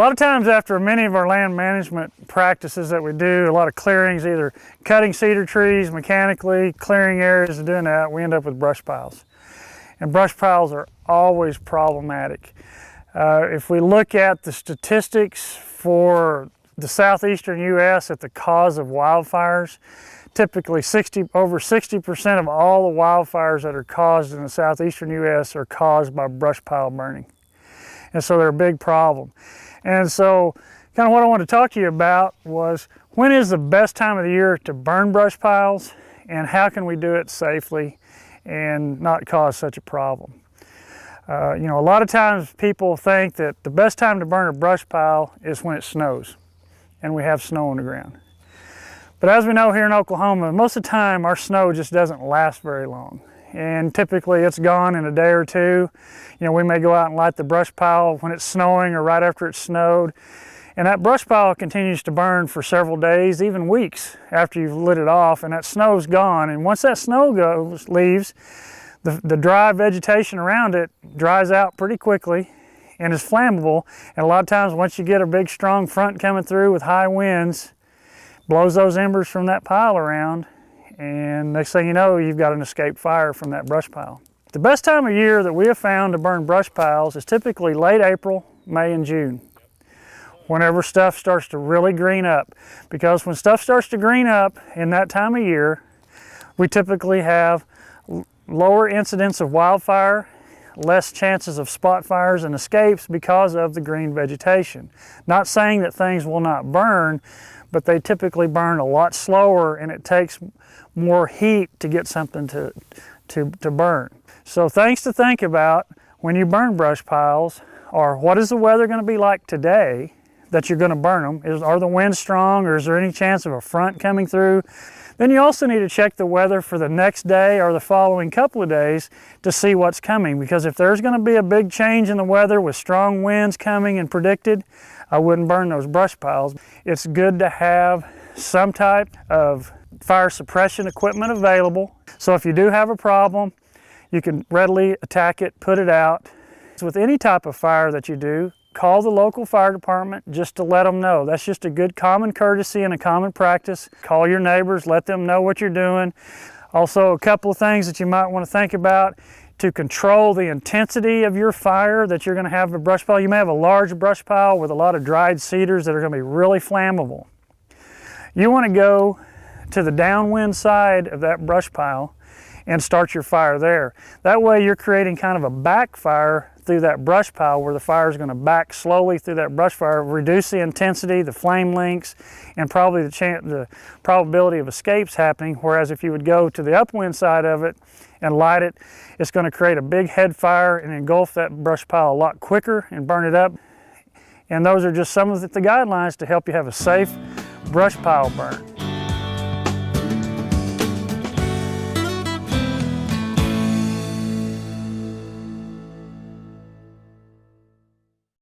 lot of times after many of our land management practices that we do, a lot of clearings, either cutting cedar trees mechanically, clearing areas and doing that, we end up with brush piles. And brush piles are always problematic. If we look at the statistics for the southeastern U.S. at the cause of wildfires, typically over 60% of all the wildfires that are caused in the southeastern U.S. are caused by brush pile burning. And so they're a big problem. And so kind of what I want to talk to you about was when is the best time of the year to burn brush piles and how can we do it safely and not cause such a problem. You know, a lot of times people think that the best time to burn a brush pile is when it snows and we have snow on the ground. But as we know here in Oklahoma, most of the time our snow just doesn't last very long. And typically it's gone in a day or two. You know, we may go out and light the brush pile when it's snowing or right after it snowed. And that brush pile continues to burn for several days, even weeks after you've lit it off, and that snow's gone. And once that snow leaves, the dry vegetation around it dries out pretty quickly and is flammable. And a lot of times once you get a big strong front coming through with high winds, blows those embers from that pile around, and next thing you know, you've got an escaped fire from that brush pile. The best time of year that we have found to burn brush piles is typically late April, May, and June, whenever stuff starts to really green up. Because when stuff starts to green up in that time of year, we typically have lower incidence of wildfire, less chances of spot fires and escapes because of the green vegetation. Not saying that things will not burn, but they typically burn a lot slower and it takes more heat to get something to burn. So things to think about when you burn brush piles are what is the weather going to be like today that you're going to burn them? Are the winds strong or is there any chance of a front coming through? Then you also need to check the weather for the next day or the following couple of days to see what's coming, because if there's going to be a big change in the weather with strong winds coming and predicted, I wouldn't burn those brush piles. It's good to have some type of fire suppression equipment available. So if you do have a problem, you can readily attack it, put it out. So with any type of fire that you do, call the local fire department just to let them know. That's just a good common courtesy and a common practice. Call your neighbors, let them know what you're doing. Also, a couple of things that you might want to think about to control the intensity of your fire that you're going to have a brush pile. You may have a large brush pile with a lot of dried cedars that are going to be really flammable. You want to go to the downwind side of that brush pile and start your fire there. That way you're creating kind of a backfire through that brush pile where the fire is going to back slowly through that brush fire, reduce the intensity, the flame lengths, and probably the probability of escapes happening. Whereas if you would go to the upwind side of it and light it, it's going to create a big head fire and engulf that brush pile a lot quicker and burn it up. And those are just some of the guidelines to help you have a safe brush pile burn.